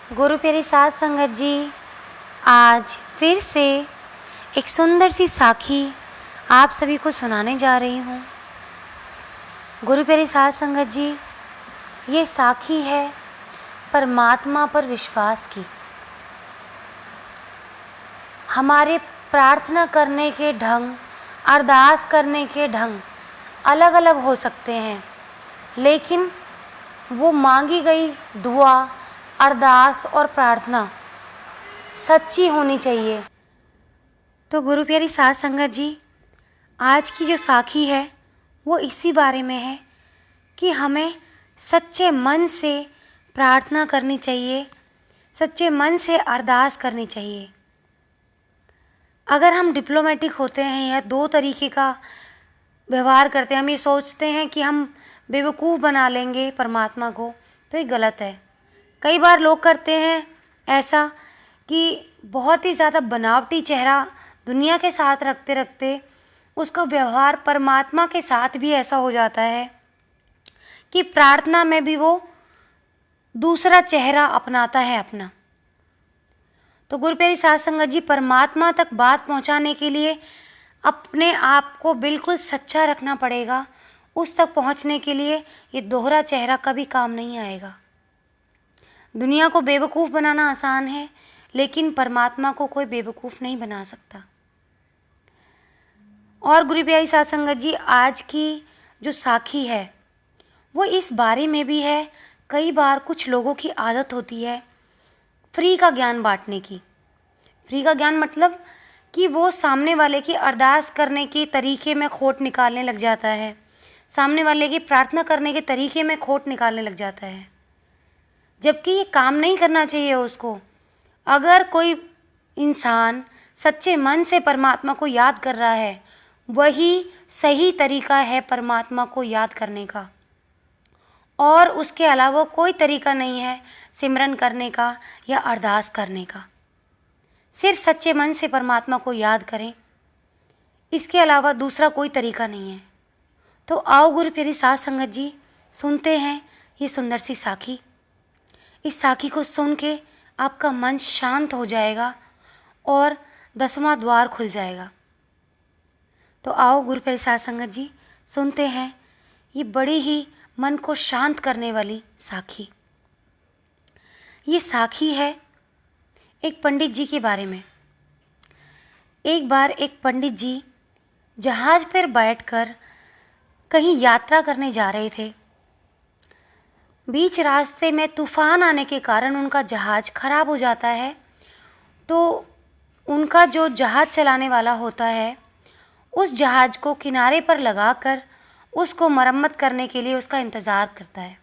गुरु प्यारी साध संगत जी, आज फिर से एक सुंदर सी साखी आप सभी को सुनाने जा रही हूँ। गुरु प्यारी साध संगत जी, ये साखी है परमात्मा पर विश्वास की। हमारे प्रार्थना करने के ढंग, अरदास करने के ढंग अलग अलग हो सकते हैं, लेकिन वो मांगी गई दुआ, अरदास और प्रार्थना सच्ची होनी चाहिए। तो गुरु प्यारी साध संगत जी, आज की जो साखी है वो इसी बारे में है कि हमें सच्चे मन से प्रार्थना करनी चाहिए, सच्चे मन से अरदास करनी चाहिए। अगर हम डिप्लोमेटिक होते हैं या दो तरीके का व्यवहार करते हैं, हम ये सोचते हैं कि हम बेवकूफ़ बना लेंगे परमात्मा को, तो ये गलत है। कई बार लोग करते हैं ऐसा कि बहुत ही ज़्यादा बनावटी चेहरा दुनिया के साथ रखते रखते उसका व्यवहार परमात्मा के साथ भी ऐसा हो जाता है कि प्रार्थना में भी वो दूसरा चेहरा अपनाता है अपना। तो गुरु प्यारी साध संगत जी, परमात्मा तक बात पहुंचाने के लिए अपने आप को बिल्कुल सच्चा रखना पड़ेगा। उस तक पहुंचने के लिए ये दोहरा चेहरा कभी काम नहीं आएगा। दुनिया को बेवकूफ़ बनाना आसान है, लेकिन परमात्मा को कोई बेवकूफ़ नहीं बना सकता। और गुरु प्यारी साध संगत जी, आज की जो साखी है वो इस बारे में भी है। कई बार कुछ लोगों की आदत होती है फ्री का ज्ञान बांटने की। फ्री का ज्ञान मतलब कि वो सामने वाले की अरदास करने के तरीके में खोट निकालने लग जाता है, सामने वाले की प्रार्थना करने के तरीके में खोट निकालने लग जाता है, जबकि ये काम नहीं करना चाहिए उसको। अगर कोई इंसान सच्चे मन से परमात्मा को याद कर रहा है, वही सही तरीका है परमात्मा को याद करने का, और उसके अलावा कोई तरीका नहीं है सिमरन करने का या अरदास करने का। सिर्फ सच्चे मन से परमात्मा को याद करें, इसके अलावा दूसरा कोई तरीका नहीं है। तो आओ गुरु प्यारी साध संगत जी, सुनते हैं ये सुंदर सी साखी। इस साखी को सुन के आपका मन शांत हो जाएगा और 10वां द्वार खुल जाएगा। तो आओ गुरु प्यारी साध संगत जी, सुनते हैं ये बड़ी ही मन को शांत करने वाली साखी। ये साखी है एक पंडित जी के बारे में। एक बार एक पंडित जी जहाज पर बैठकर कहीं यात्रा करने जा रहे थे। बीच रास्ते में तूफान आने के कारण उनका जहाज खराब हो जाता है। तो उनका जो जहाज चलाने वाला होता है, उस जहाज को किनारे पर लगाकर उसको मरम्मत करने के लिए उसका इंतज़ार करता है।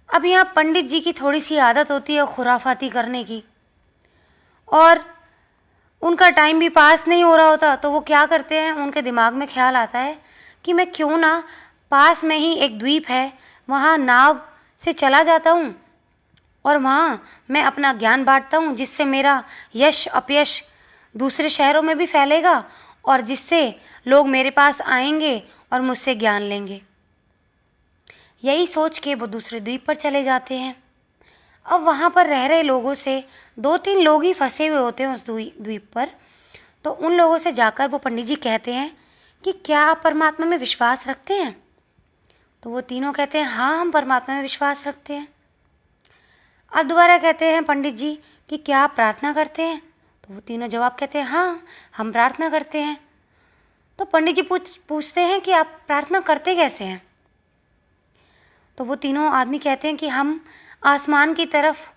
अब यहाँ पंडित जी की थोड़ी सी आदत होती है खुराफाती करने की, और उनका टाइम भी पास नहीं हो रहा होता। तो वो क्या करते हैं, उनके दिमाग में ख्याल आता है कि मैं क्यों ना पास में ही एक द्वीप है, वहाँ नाव से चला जाता हूँ और वहाँ मैं अपना ज्ञान बांटता हूँ, जिससे मेरा यश अपयश दूसरे शहरों में भी फैलेगा और जिससे लोग मेरे पास आएंगे और मुझसे ज्ञान लेंगे। यही सोच के वो दूसरे द्वीप पर चले जाते हैं। अब वहाँ पर रह रहे लोगों से 2-3 लोग ही फंसे हुए होते हैं उस द्वीप पर। तो उन लोगों से जाकर वो पंडित जी कहते हैं कि क्या आप परमात्मा में विश्वास रखते हैं? तो वो तीनों कहते हैं हाँ, हम परमात्मा में विश्वास रखते हैं। अब दोबारा कहते हैं पंडित जी कि क्या आप प्रार्थना करते हैं? तो वो तीनों जवाब कहते हैं हाँ, हम प्रार्थना करते हैं। तो पंडित जी पूछते हैं कि आप प्रार्थना करते कैसे हैं? तो वो तीनों आदमी कहते हैं कि हम आसमान की तरफ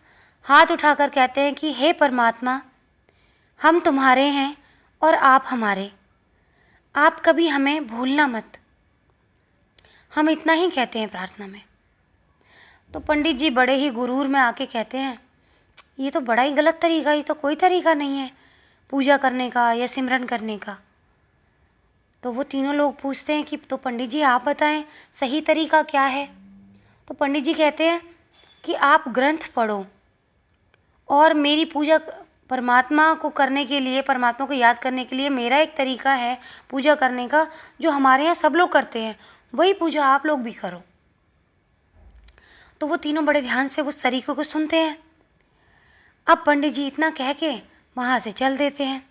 हाथ उठाकर कहते हैं कि हे परमात्मा, हम तुम्हारे हैं और आप हमारे, आप कभी हमें भूलना मत। हम इतना ही कहते हैं प्रार्थना में। तो पंडित जी बड़े ही गुरूर में आके कहते हैं ये तो बड़ा ही गलत तरीका, ये तो कोई तरीका नहीं है पूजा करने का या सिमरन करने का। तो वो तीनों लोग पूछते हैं कि तो पंडित जी आप बताएं सही तरीका क्या है? तो पंडित जी कहते हैं कि आप ग्रंथ पढ़ो और मेरी पूजा परमात्मा को करने के लिए, परमात्मा को याद करने के लिए मेरा एक तरीका है पूजा करने का, जो हमारे यहाँ सब लोग करते हैं, वही पूजा आप लोग भी करो। तो वो तीनों बड़े ध्यान से उस तरीके को सुनते हैं अब पंडित जी इतना कह के वहाँ से चल देते हैं।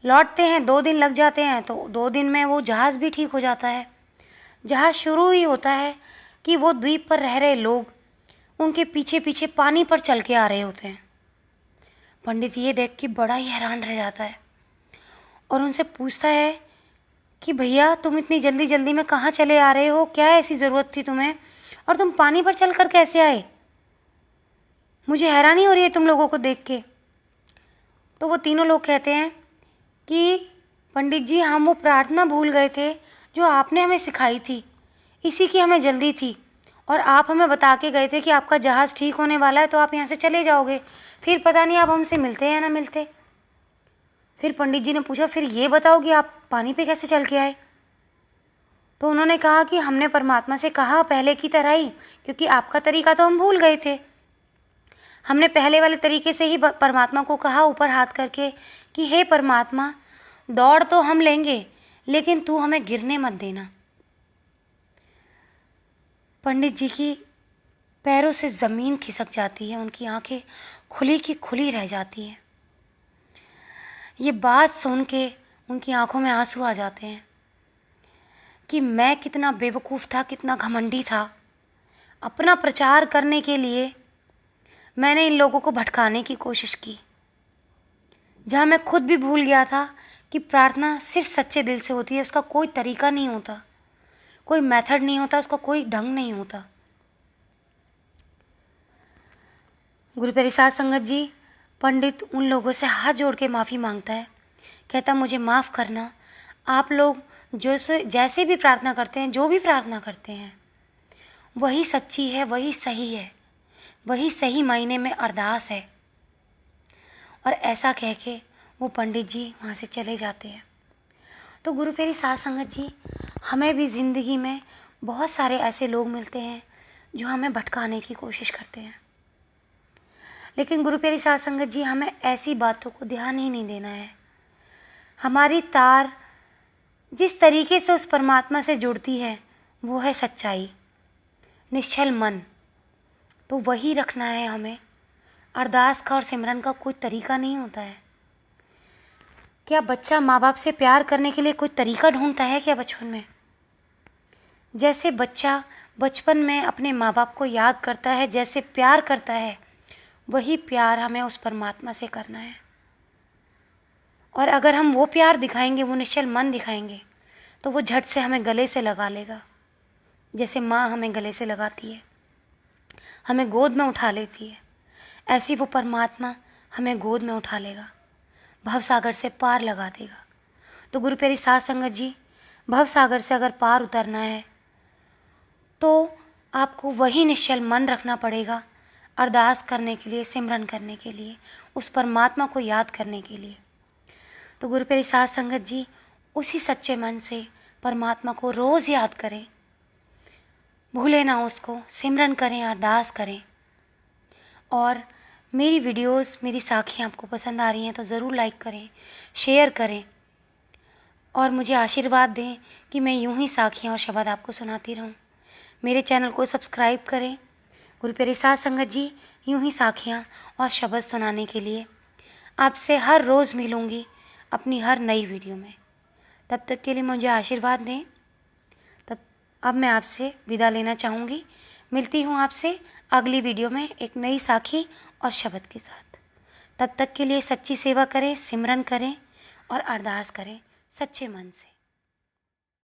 लौटते हैं, 2 दिन लग जाते हैं, तो 2 दिन में वो जहाज़ भी ठीक हो जाता है। जहाज़ शुरू ही होता है कि वो द्वीप पर रह रहे लोग उनके पीछे पीछे पानी पर चल के आ रहे होते हैं। पंडित ये देख के बड़ा ही हैरान रह जाता है और उनसे पूछता है कि भैया तुम इतनी जल्दी जल्दी में कहाँ चले आ रहे हो, क्या ऐसी ज़रूरत थी तुम्हें, और तुम पानी पर चल कर कैसे आए, मुझे हैरानी हो रही है तुम लोगों को देख के। तो वो तीनों लोग कहते हैं कि पंडित जी हम वो प्रार्थना भूल गए थे जो आपने हमें सिखाई थी, इसी की हमें जल्दी थी, और आप हमें बता के गए थे कि आपका जहाज़ ठीक होने वाला है तो आप यहाँ से चले जाओगे, फिर पता नहीं आप हमसे मिलते हैं या ना मिलते। फिर पंडित जी ने पूछा फिर ये बताओ कि आप पानी पे कैसे चल के आए। तो उन्होंने कहा कि हमने परमात्मा से कहा पहले की तरह ही, क्योंकि आपका तरीका तो हम भूल गए थे। हमने पहले वाले तरीके से ही परमात्मा को कहा ऊपर हाथ करके कि हे परमात्मा, दौड़ तो हम लेंगे लेकिन तू हमें गिरने मत देना। पंडित जी की पैरों से ज़मीन खिसक जाती है, उनकी आंखें खुली की खुली रह जाती हैं। ये बात सुन के उनकी आंखों में आंसू आ जाते हैं कि मैं कितना बेवकूफ़ था, कितना घमंडी था। अपना प्रचार करने के लिए मैंने इन लोगों को भटकाने की कोशिश की, जहाँ मैं खुद भी भूल गया था कि प्रार्थना सिर्फ सच्चे दिल से होती है, उसका कोई तरीका नहीं होता, कोई मेथड नहीं होता, उसका कोई ढंग नहीं होता। गुरु प्यारी साध संगत जी, पंडित उन लोगों से हाथ जोड़ के माफ़ी मांगता है, कहता मुझे माफ़ करना, आप लोग जैसे भी प्रार्थना करते हैं, जो भी प्रार्थना करते हैं वही सच्ची है, वही सही है, वही सही मायने में अरदास है। और ऐसा कह के वो पंडित जी वहाँ से चले जाते हैं। तो गुरु प्यारी साध संगत जी, हमें भी ज़िंदगी में बहुत सारे ऐसे लोग मिलते हैं जो हमें भटकाने की कोशिश करते हैं, लेकिन गुरु प्यारी साध संगत जी हमें ऐसी बातों को ध्यान ही नहीं देना है। हमारी तार जिस तरीके से उस परमात्मा से जुड़ती है वो है सच्चाई, निश्चल मन, तो वही रखना है हमें। अरदास का और सिमरन का कोई तरीका नहीं होता है। क्या बच्चा माँ बाप से प्यार करने के लिए कोई तरीका ढूंढता है क्या बचपन में? जैसे बच्चा बचपन में अपने माँ बाप को याद करता है, जैसे प्यार करता है, वही प्यार हमें उस परमात्मा से करना है। और अगर हम वो प्यार दिखाएंगे, वो निश्चल मन दिखाएंगे, तो वो झट से हमें गले से लगा लेगा, जैसे माँ हमें गले से लगाती है, हमें गोद में उठा लेती है, ऐसी वो परमात्मा हमें गोद में उठा लेगा, भव सागर से पार लगा देगा। तो गुरु प्यारी साध संगत जी, भव सागर से अगर पार उतरना है तो आपको वही निश्चल मन रखना पड़ेगा, अरदास करने के लिए, सिमरन करने के लिए, उस परमात्मा को याद करने के लिए। तो गुरु प्यारी साध संगत जी, उसी सच्चे मन से परमात्मा को रोज़ याद करें, भूलें ना उसको, सिमरन करें, अरदास करें। और मेरी वीडियोस, मेरी साखियाँ आपको पसंद आ रही हैं तो ज़रूर लाइक करें, शेयर करें और मुझे आशीर्वाद दें कि मैं यूं ही साखियाँ और शब्द आपको सुनाती रहूं। मेरे चैनल को सब्सक्राइब करें। गुरु प्यारी साध संगत जी, यूं ही साखियाँ और शब्द सुनाने के लिए आपसे हर रोज़ मिलूँगी अपनी हर नई वीडियो में। तब तक के लिए मुझे आशीर्वाद दें। अब मैं आपसे विदा लेना चाहूँगी। मिलती हूँ आपसे अगली वीडियो में एक नई साखी और शब्द के साथ। तब तक के लिए सच्ची सेवा करें, सिमरन करें और अरदास करें सच्चे मन से।